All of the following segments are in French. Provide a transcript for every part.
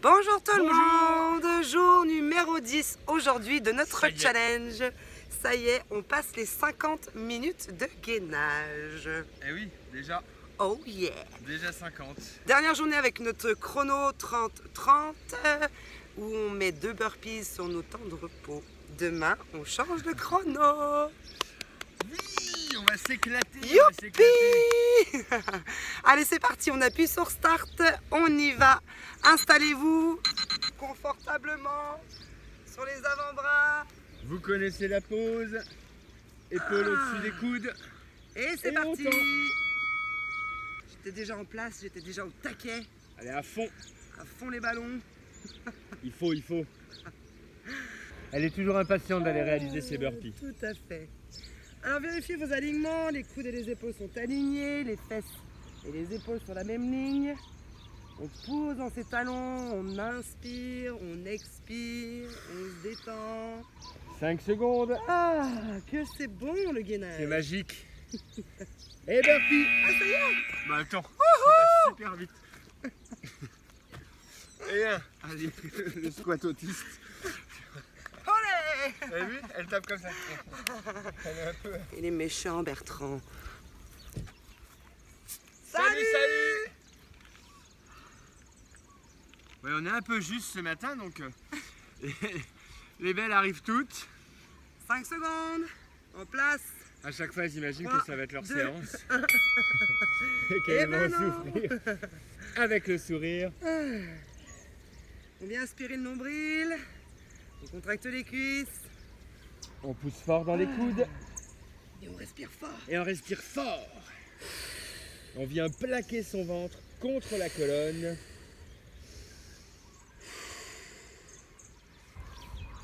Bonjour tout le monde, jour numéro 10 aujourd'hui de notre challenge. Ça y est, on passe les 50 minutes de gainage. Eh oui, déjà. Oh yeah. Déjà 50. Dernière journée avec notre chrono 30-30 où on met 2 burpees sur nos temps de repos. Demain, on change de chrono. Oui, on va s'éclater. Youpi. Allez, c'est parti, on appuie sur start, on y va. Installez-vous confortablement sur les avant-bras. Vous connaissez la pose. Épaules au-dessus des coudes. Et c'est parti. Autant. J'étais déjà en place, j'étais déjà au taquet. Allez, à fond Les ballons. Il faut. Elle est toujours impatiente d'aller réaliser ses burpees. Tout à fait. Alors vérifiez vos alignements, les coudes et les épaules sont alignés, les fesses et les épaules sur la même ligne. On pose dans ses talons, on inspire, on expire, on se détend. 5 secondes. Ah, que c'est bon le gainage. C'est magique. Et burpee. Ah, ça y est. Bah attends, ça passe super vite. Et un. Allez, le squat autiste. Olé. Vous avez vu? Elle tape comme ça. Elle est un peu... Il est méchant Bertrand. Salut. Ouais, on est un peu juste ce matin, donc les belles arrivent toutes. 5 secondes, en place. À chaque fois, j'imagine 3, que ça va être leur 2. séance. Et Eh qu'elles ben vont non. souffrir avec le sourire. On vient aspirer le nombril. On contracte les cuisses. On pousse fort dans les coudes Et on respire fort. et on respire fort. On vient plaquer son ventre contre la colonne.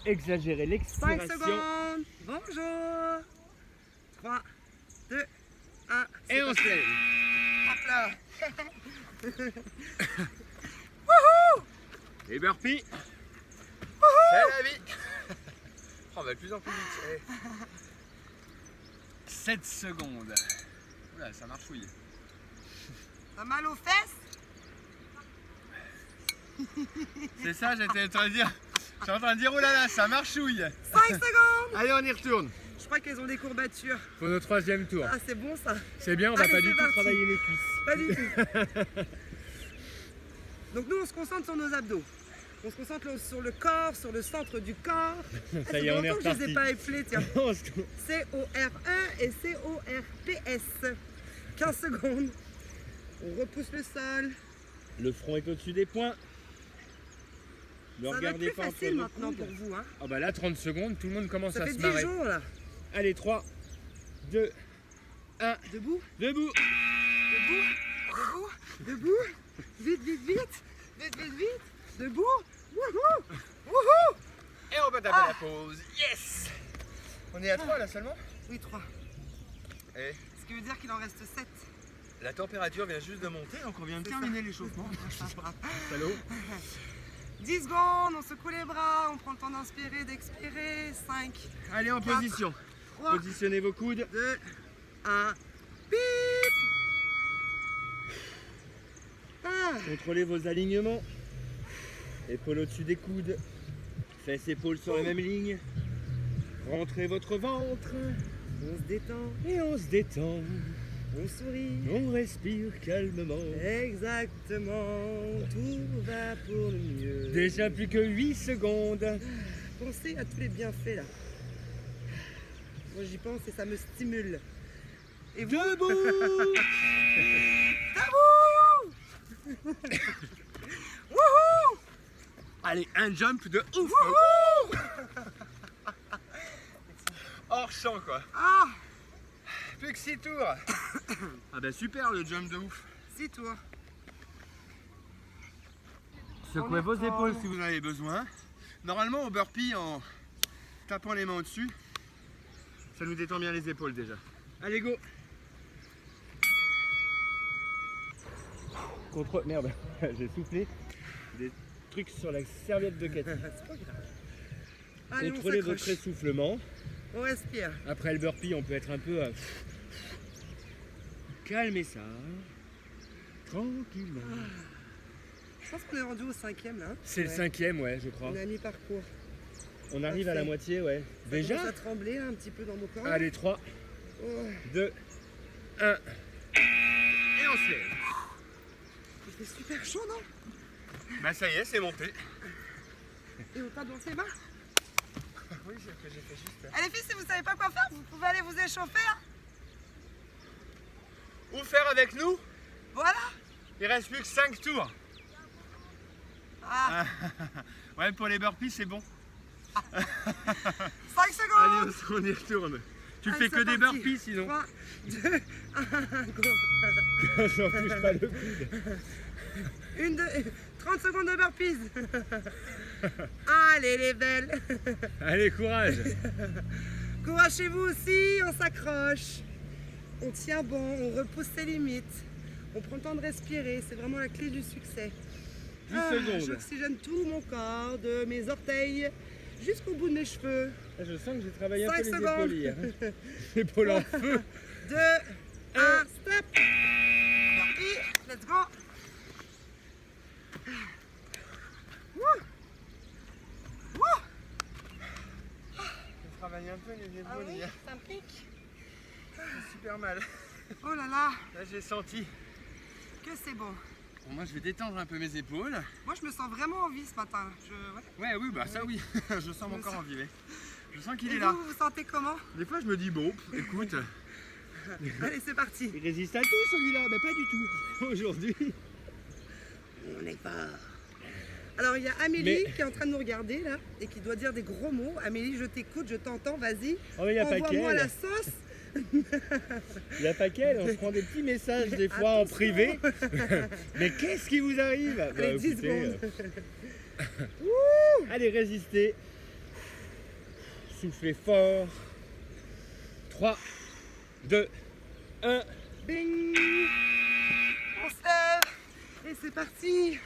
Exagérer 5 l'expiration. secondes. Bonjour. 3, 2, 1. Et on se lève. Hop là. Et burpee. C'est la vie. On va de plus en plus vite. 7 secondes. Oula, ça marchouille. T'as mal aux fesses? C'est ça, j'étais en train de dire. J'étais en train de dire, oh là là, ça marchouille. 5 secondes. Allez, on y retourne. Je crois qu'elles ont des courbatures. Pour notre 3e tour. Ah, c'est bon ça. C'est bien, on va Allez, pas c'est du tout parti. travailler les cuisses. Pas du tout. Donc nous, on se concentre sur nos abdos. On se concentre sur le corps, sur le centre du corps. Ça y est, on est longtemps que je les ai reparti. pas appelés, tiens. C-O-R-1 et C-O-R-P-S. 15 secondes. On repousse le sol. Le front est au-dessus des poings. Ne Ça va être regardez plus pas entre facile vos maintenant coudes. pour vous. Hein. Ah bah là, 30 secondes, tout le monde commence Ça à fait se 10 marrer. jours là. Allez, 3, 2, 1, Debout, debout. debout. Vite. Debout. Wouhou. Et on va taper la pause. Yes. On est à 3 là seulement. Oui, 3. Et Ce qui veut dire qu'il en reste 7. la température vient juste de monter, donc on vient de C'est terminer l'échauffement. Salaud. 10 secondes, on secoue les bras, on prend le temps d'inspirer, d'expirer. 5, Allez, en 4, position. 3, Positionnez vos coudes. 2, 1. Bip. Ah. Contrôlez vos alignements. Épaules au-dessus des coudes. Fesses, épaules sur la même ligne. Rentrez votre ventre. On se détend, Et on se détend. on sourit. On respire calmement. Exactement, tout va pour le mieux. Déjà plus que 8 secondes. Pensez à tous les bienfaits là. Moi j'y pense et ça me stimule. Et vous? Debout. Wouhou! Allez, un jump de ouf. Hors champ quoi. Ah! Plus que 6 tours. Ah bah super le jump de ouf. 6 tours. Secouez On vos est épaules en- si vous en avez besoin. Normalement on burpee en tapant les mains au-dessus. Ça nous détend bien les épaules déjà. Allez go. Contrôle. Merde, j'ai soufflé. Des trucs sur la serviette de Cathy. C'est pas grave. Allez, Contrôlez on votre s'accroche. essoufflement. On respire. Après le burpee, on peut être un peu... calmez ça. Tranquillement. Je pense qu'on est rendu au 5e là. C'est le Ouais. 5e, ouais, je crois. On a mi-parcours. On arrive à la Parfait. moitié, ouais. Ça Déjà commence à trembler là, un petit peu dans mon corps. Allez, 3, Oh. 2, 1. Et on se lève. Il fait super chaud, non? Bah ça y est, c'est monté. Et on tape dans ses mains. Oui, c'est ce que j'ai fait juste là. Allez, filles, si vous savez pas quoi faire, vous pouvez aller vous échauffer. Hein. Ou faire avec nous? Voilà. Il reste plus que 5 tours. Ah, Ouais, pour les burpees, c'est bon. 5 secondes. Allez, on y retourne. Tu Allez, fais c'est que des parti. burpees sinon. 3, 2, 1, go. J'en touche pas le coude. 30 secondes de burpees. Allez, les belles. Allez, courage. Courage chez vous aussi, on s'accroche. On tient bon, on repousse ses limites. On prend le temps de respirer, c'est vraiment la clé du succès. 10 secondes. J'oxygène tout mon corps, de mes orteils jusqu'au bout de mes cheveux. Je sens que j'ai travaillé un 5 peu les secondes. épaules hier. Épaules en feu. 2, 1, stop. Burpee, let's go. Wouh. Wouh. J'ai travaillé un peu les épaules Ah oui, hier. ça me pique. C'est super mal. Oh là là, Là, j'ai senti. que c'est bon. Bon, moi, je vais détendre un peu mes épaules. Moi, je me sens vraiment en vie ce matin. Ouais. Ouais, oui, bah ça oui. Je sens mon me corps sens- en vie. Je sens qu'il Et est là. vous, vous sentez comment? Des fois, je me dis, bon, écoute, Allez, c'est parti. il résiste à tout celui-là. Mais pas du tout. Aujourd'hui. On est pas. Alors, il y a Amélie Mais- qui est en train de nous regarder là et qui doit dire des gros mots. Amélie, je t'écoute, je t'entends, vas-y. Oh, mais il n'y a pas Envoie-moi la qu'elle. sauce. Il n'y a pas qu'elle. On se prend des petits messages des fois en Attention. privé. Mais qu'est-ce qui vous arrive? Bah, Allez, 10 écoutez, secondes. allez, résistez. Soufflez fort. 3, 2, 1. Bing. On se lève. Et c'est parti.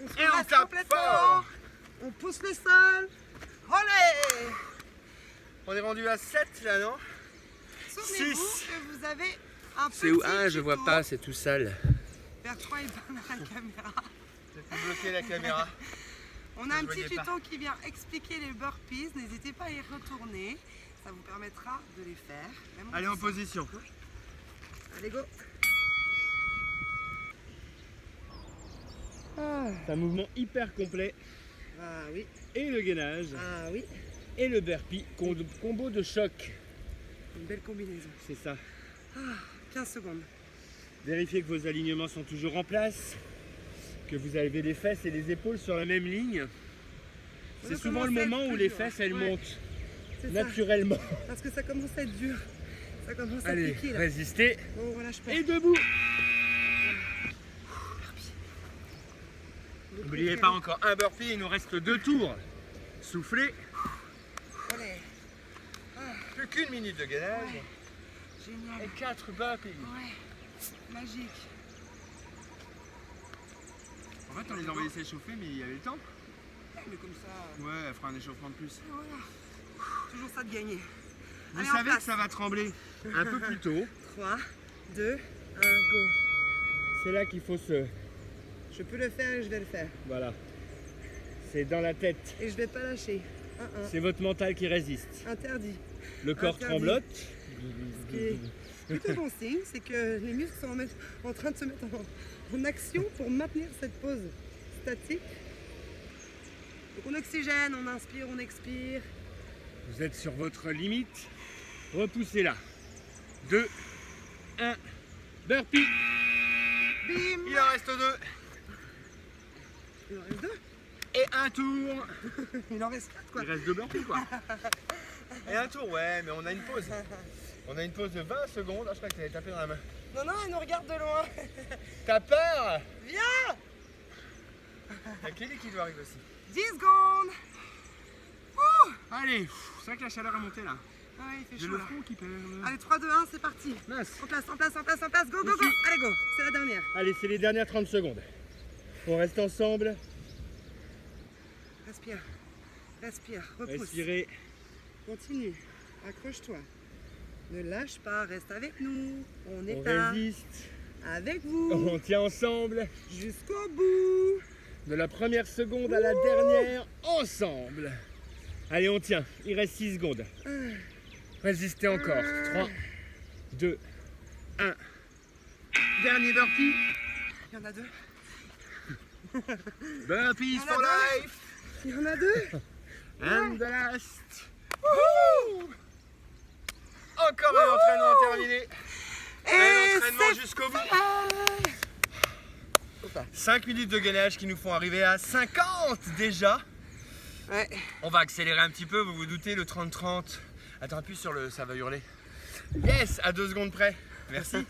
On se Et on relâche tape complètement. fort. On pousse le sol. Olé. On est rendu à 7 là, non? Souvenez-vous Six. que vous avez un petit C'est où? Ah, je tuto. vois pas, c'est tout sale. Bertrand est dans la caméra. J'ai pu bloquer la caméra. On a un Je petit voyais pas. tuto qui vient expliquer les burpees. N'hésitez pas à y retourner. Ça vous permettra de les faire. même Allez, en doucement. position. Allez, go. Ah, C'est un mouvement hyper complet. ah oui, Et le gainage. ah oui. Et le burpee. Combo de choc. Une belle combinaison. C'est ça. 15 secondes. Vérifiez que vos alignements sont toujours en place. Que vous avez les fesses et les épaules sur la même ligne. C'est Ça souvent le commence à être moment où plus les dur, fesses hein. elles Ouais, montent c'est ça. naturellement. Parce que ça commence à être dur. Ça commence à Allez, piquer là. résistez. On relâche pas. Et debout. N'oubliez pas encore un burpee, il nous reste 2 tours. Soufflez. Allez. Plus qu'une minute de gainage. Ouais. Génial. Et 4 burpees. Ouais. Magique. En fait, on les envoyait s'échauffer, mais il y avait le temps. Mais comme ça, Ouais, elle fera un échauffement de plus. voilà. Toujours ça de gagner. Vous Allez, en savez que place. ça va trembler un peu plus tôt. 3, 2, 1, go. C'est là qu'il faut se... Je peux le faire et je vais le faire. Voilà. C'est dans la tête. Et je vais pas lâcher. 1, 1. C'est votre mental qui résiste. Interdit. Le corps Interdit. tremblote. Ce qui est plutôt bon signe, c'est que les muscles sont en train de se mettre en action pour maintenir cette pose statique. Donc on oxygène, on inspire, on expire. Vous êtes sur votre limite. Repoussez là. 2, 1. Burpee. Bim. Il en reste 2. Il en reste 2. Et un tour. Il en reste 4 quoi. Il reste 2 burpees quoi. Et un tour, ouais, mais on a une pause. On a une pause de 20 secondes. Ah, je crois que tu allais taper dans la main. Non, non, il nous regarde de loin. T'as peur? Viens. Il y a Kelly qui doit arriver aussi. 10 secondes. Ouh. Allez, c'est vrai que la chaleur est montée là. Ah ouais, il fait J'ai chaud le là. front qui perd. Allez, 3, 2, 1, c'est parti. Mince. En place, en place, en place, en place. Go, go, go. Ici. Allez, go. C'est la dernière. Allez, c'est les dernières 30 secondes. On reste ensemble. Respire. Respire. Repousse. Respirez. Continue. Accroche-toi. Ne lâche pas. Reste avec nous. On est On là. résiste. Avec vous. On tient ensemble. Jusqu'au bout. de la première seconde à la dernière ensemble. Allez, on tient. Il reste 6 secondes. Résistez encore. 3, 2, 1. Dernier burpee. Il y en a 2. Burpees Il y en a for deux. life. Il y en a 2. And the last. Wouhou! Encore un entraînement terminé. Un entraînement jusqu'au bout. 5 minutes de gainage qui nous font arriver à 50 déjà. Ouais. On va accélérer un petit peu, vous vous doutez, le 30-30. Attends, appuie sur le... ça va hurler. Yes, à 2 secondes près. Merci.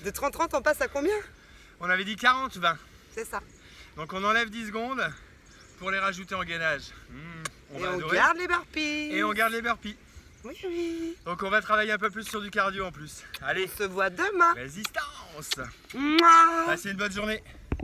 De 30-30, on passe à combien? On avait dit 40-20. C'est ça. Donc on enlève 10 secondes pour les rajouter en gainage. On va on adorer. garde les burpees. Et on garde les burpees. Oui, oui. Donc on va travailler un peu plus sur du cardio en plus. Allez, On se voit demain. résistance. Mouah. Passez une bonne journée.